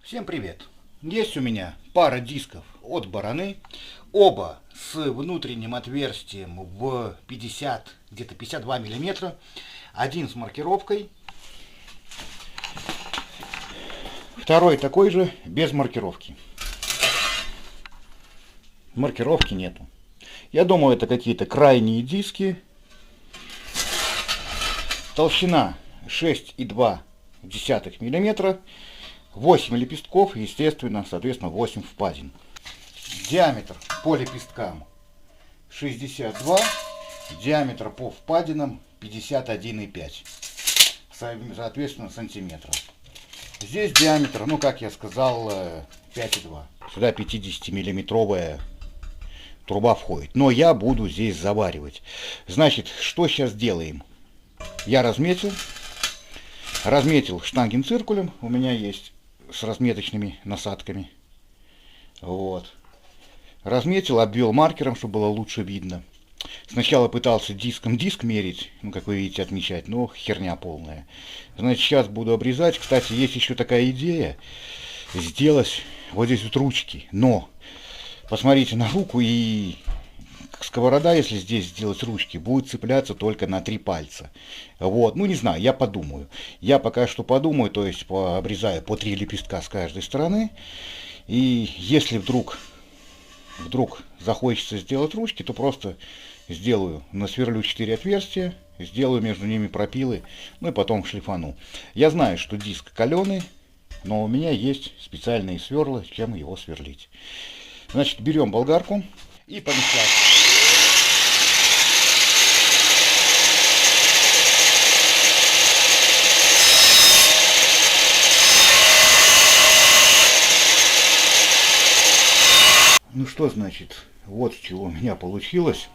Всем привет! Есть у меня пара дисков от Бараны, оба с внутренним отверстием в 50, где-то 52 миллиметра, один с маркировкой, второй такой же без маркировки. Маркировки нету. Я думаю, это какие-то крайние диски. Толщина 6,2 миллиметра. 8 лепестков, естественно, соответственно 8 впадин. Диаметр по лепесткам 62, диаметр по впадинам 51,5, соответственно, сантиметров. Здесь диаметр, ну как я сказал, 5,2. Сюда 50-миллиметровая труба входит. Но я буду здесь заваривать. Значит, что сейчас делаем? Я разметил штангенциркулем. У меня есть с разметочными насадками. Вот. Разметил, обвел маркером, чтобы было лучше видно. Сначала пытался диском диск мерить, ну, как вы видите, отмечать, но херня полная. Значит, сейчас буду обрезать. Кстати, есть еще такая идея сделать вот здесь вот ручки. Но посмотрите на руку, и сковорода, если здесь сделать ручки, будет цепляться только на 3 пальца. Вот, ну не знаю, я подумаю. Я пока что подумаю, то есть обрезаю по 3 лепестка с каждой стороны. И если вдруг захочется сделать ручки, то просто сделаю, насверлю 4 отверстия, сделаю между ними пропилы, ну и потом шлифану. Я знаю, что диск каленый, но у меня есть специальные сверла, чем его сверлить. Значит, берем болгарку и понеслась. Ну что значит, вот чего у меня получилось.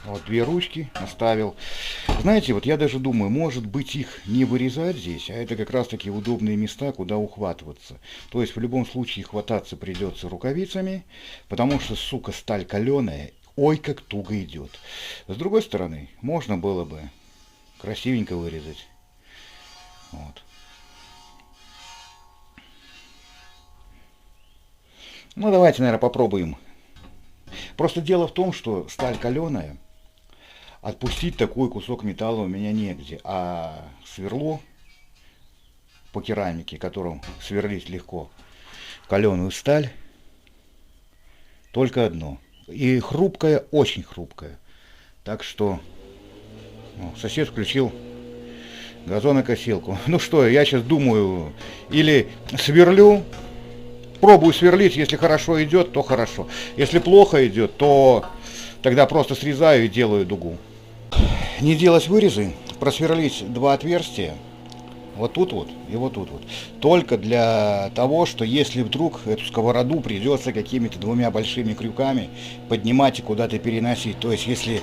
Вот 2 ручки оставил. Знаете, вот я даже думаю, может быть их не вырезать здесь, а это как раз таки удобные места, куда ухватываться. То есть в любом случае хвататься придется рукавицами, потому что, сука, сталь каленая, ой, как туго идет. С другой стороны, можно было бы красивенько вырезать. Вот. Ну, давайте, наверное, попробуем. Просто дело в том, что сталь каленая, отпустить такой кусок металла у меня негде, а сверло по керамике, которым сверлить легко, каленую сталь, только одно. И хрупкая, очень хрупкая. Так что сосед включил газонокосилку. Ну что, я сейчас думаю, или сверлю, пробую сверлить, если хорошо идет, то хорошо. Если плохо идет, то тогда просто срезаю и делаю дугу. Не делать вырезы, просверлить 2 отверстия, вот тут вот и вот тут вот. Только для того, что если вдруг эту сковороду придется какими-то 2 большими крюками поднимать и куда-то переносить. То есть если,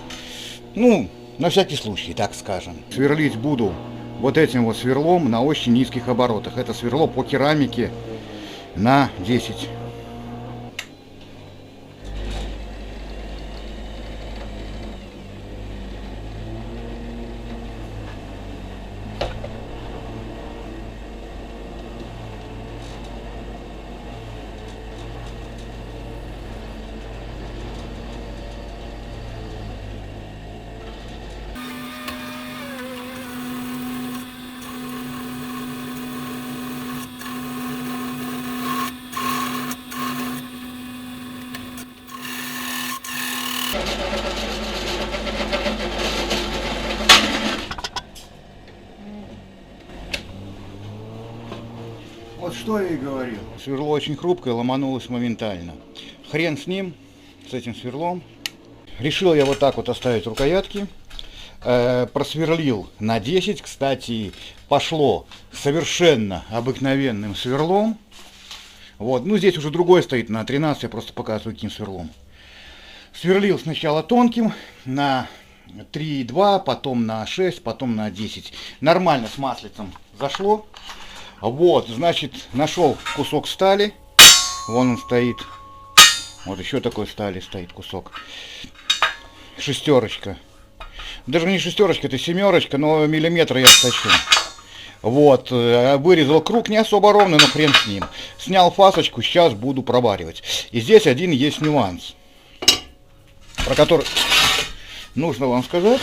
ну, на всякий случай, так скажем. Сверлить буду вот этим вот сверлом на очень низких оборотах. Это сверло по керамике на 10. Вот что я и говорил. Сверло очень хрупкое, ломанулось моментально. Хрен с ним, с этим сверлом. Решил я вот так вот оставить рукоятки. Просверлил на 10. Кстати, пошло совершенно обыкновенным сверлом. Вот, ну здесь уже другой стоит на 13, я просто показываю каким сверлом. Сверлил сначала тонким на 3,2, потом на 6, потом на 10. Нормально с маслицем зашло. Вот, значит, нашел кусок стали. Вон он стоит. Вот еще такой стали стоит кусок. 6. Даже не 6, это 7, но миллиметр я сточу. Вот, вырезал круг не особо ровный, но хрен с ним. Снял фасочку, сейчас буду проваривать. И здесь один есть нюанс, про который нужно вам сказать.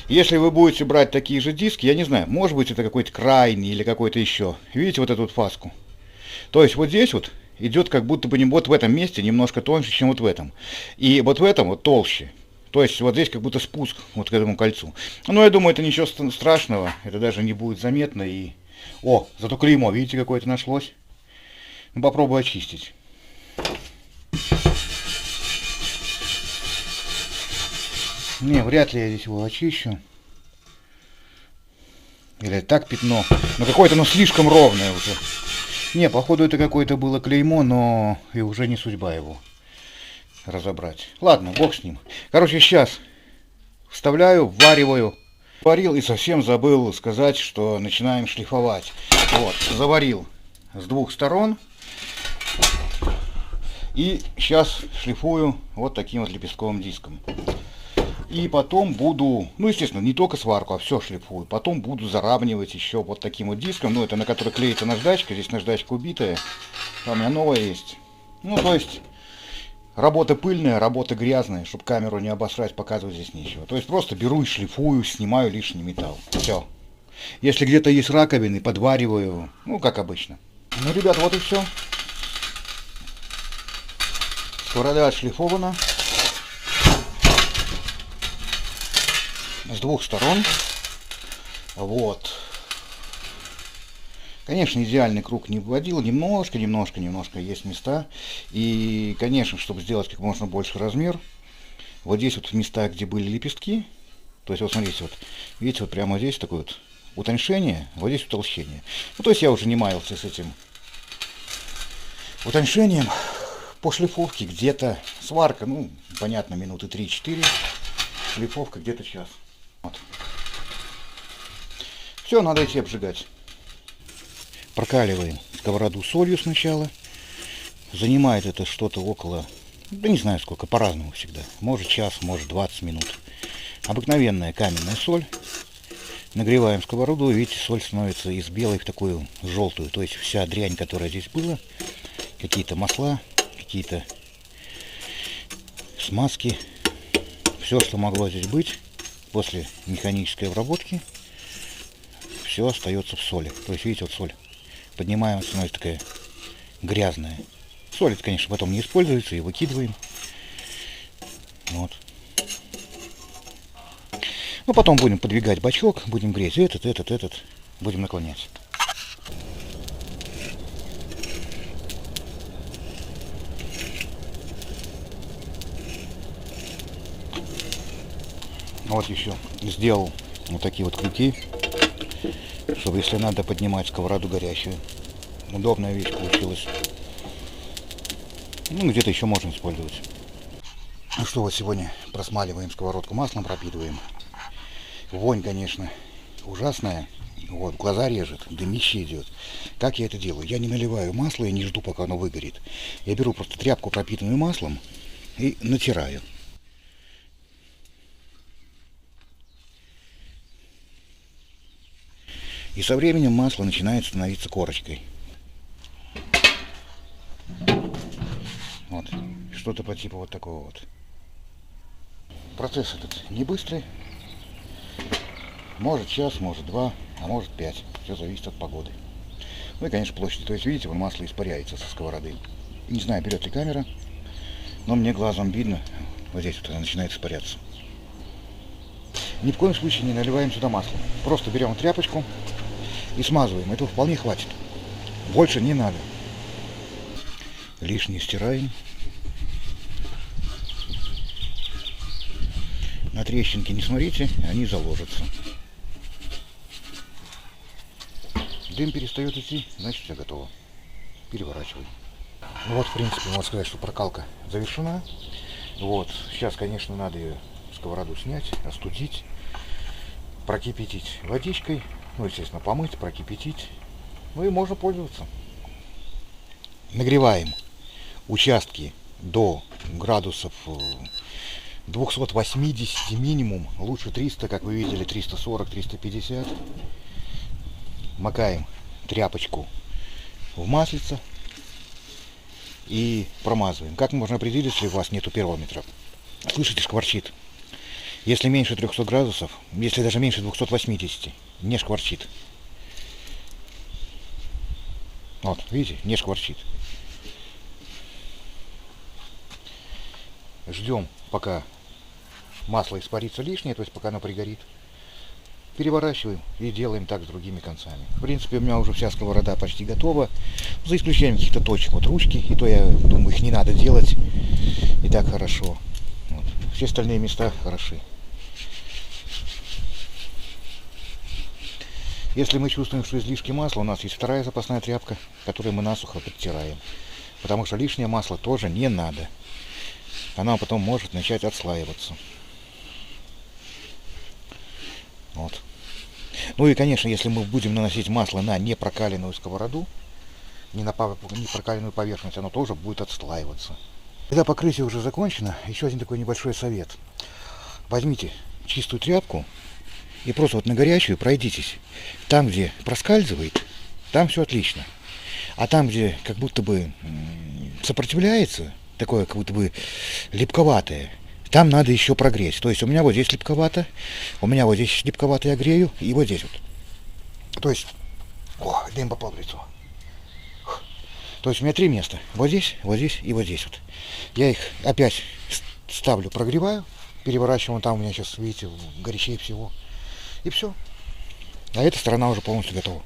Если вы будете брать такие же диски, я не знаю, может быть это какой-то крайний или какой-то еще. Видите вот эту вот фаску? То есть вот здесь вот идет как будто бы не вот в этом месте немножко тоньше, чем вот в этом. И вот в этом вот толще. То есть вот здесь как будто спуск вот к этому кольцу. Но я думаю, это ничего страшного. Это даже не будет заметно. И... О, зато клеймо, видите, какое-то нашлось. Ну, попробую очистить. Не, вряд ли я здесь его очищу. Или так пятно. Но какое-то оно слишком ровное уже. Не, походу это какое-то было клеймо, но и уже не судьба его разобрать. Ладно, бог с ним. Короче, сейчас вставляю, вариваю. Варил и совсем забыл сказать, что начинаем шлифовать. Вот, заварил с двух сторон. И сейчас шлифую вот таким вот лепестковым диском. И потом буду, ну естественно, не только сварку, а все шлифую. Потом буду заравнивать еще вот таким вот диском. Ну это на который клеится наждачка. Здесь наждачка убитая. Там у меня новая есть. Ну то есть... Работа пыльная, работа грязная, чтобы камеру не обосрать, показывать здесь нечего. То есть просто беру и шлифую, снимаю лишний металл. Все. Если где-то есть раковины, подвариваю, ну как обычно. Ну, ребят, вот и все. Сковорода отшлифована. С двух сторон. Вот. Конечно, идеальный круг не вводил, немножко есть места. И, конечно, чтобы сделать как можно больше размер, вот здесь вот в местах, где были лепестки, то есть вот смотрите, вот, видите, вот прямо здесь такое вот утоньшение, вот здесь утолщение. Ну, то есть я уже не маялся с этим утоньшением. По шлифовке где-то сварка, ну, понятно, минуты 3-4, шлифовка где-то час. Вот. Все, надо идти обжигать. Прокаливаем сковороду солью сначала. Занимает это что-то около, да не знаю сколько, по-разному всегда. Может час, может 20 минут. Обыкновенная каменная соль. Нагреваем сковороду, видите, соль становится из белой в такую желтую. То есть вся дрянь, которая здесь была, какие-то масла, какие-то смазки, все, что могло здесь быть, после механической обработки, все остается в соли. То есть, видите, вот соль. Поднимаем, становится такая грязная. Соль, это, конечно, потом не используется, и выкидываем. Вот. Ну, потом будем подвигать бачок, будем греть этот, будем наклонять. Вот еще сделал вот такие вот крюки, чтобы, если надо, поднимать сковороду горячую. Удобная вещь получилась. Ну, где-то еще можно использовать. Ну что, вот сегодня просмаливаем сковородку маслом, пропитываем. Вонь, конечно, ужасная. Вот, глаза режет, дымище идет. Как я это делаю? Я не наливаю масло, я не жду, пока оно выгорит. Я беру просто тряпку, пропитанную маслом, и натираю. И со временем масло начинает становиться корочкой. Вот, что-то по типу вот такого вот. Процесс этот не быстрый. Может час, может 2, а может 5. Все зависит от погоды. Ну и, конечно, площади. То есть, видите, вон масло испаряется со сковороды. Не знаю, берет ли камера, но мне глазом видно. Вот здесь вот она начинает испаряться. Ни в коем случае не наливаем сюда масло. Просто берем тряпочку и смазываем. Этого вполне хватит. Больше не надо. Лишнее стираем. На трещинки не смотрите, они заложатся. Дым перестает идти, значит все готово. Переворачиваем. Ну вот, в принципе, можно сказать, что прокалка завершена. Вот, сейчас, конечно, надо ее сковороду снять, остудить, прокипятить водичкой. Ну, естественно, помыть, прокипятить. Ну и можно пользоваться. Нагреваем участки до градусов 280 минимум, лучше 300, как вы видели, 340, 350. макаем тряпочку в маслице и промазываем. Как можно определить, если у вас нету первометра? Слышите, шкварчит. Если меньше 300 градусов, если даже меньше 280, не шкварчит. Вот, видите, не шкварчит. Ждем, пока масло испарится лишнее, то есть пока оно пригорит. Переворачиваем и делаем так с другими концами. В принципе, у меня уже вся сковорода почти готова, за исключением каких-то точек. Вот ручки, и то я думаю, их не надо делать. И так хорошо. Вот. Все остальные места хороши. Если мы чувствуем, что излишки масла, у нас есть вторая запасная тряпка, которой мы насухо подтираем. Потому что лишнее масло тоже не надо. Она потом может начать отслаиваться. Вот. Ну и, конечно, если мы будем наносить масло на непрокаленную сковороду, не на непрокаленную поверхность, оно тоже будет отслаиваться. Когда покрытие уже закончено, еще один такой небольшой совет. Возьмите чистую тряпку и просто вот на горячую пройдитесь. Там, где проскальзывает, там все отлично. А там, где как будто бы сопротивляется, такое как будто бы липковатое, там надо еще прогреть. То есть у меня вот здесь липковато, у меня вот здесь липковато я грею, и вот здесь вот. То есть, дым попал в лицо. То есть у меня 3 места. Вот здесь и вот здесь вот. Я их опять ставлю, прогреваю, переворачиваю. Там у меня сейчас, видите, горячее всего. И все. А эта сторона уже полностью готова.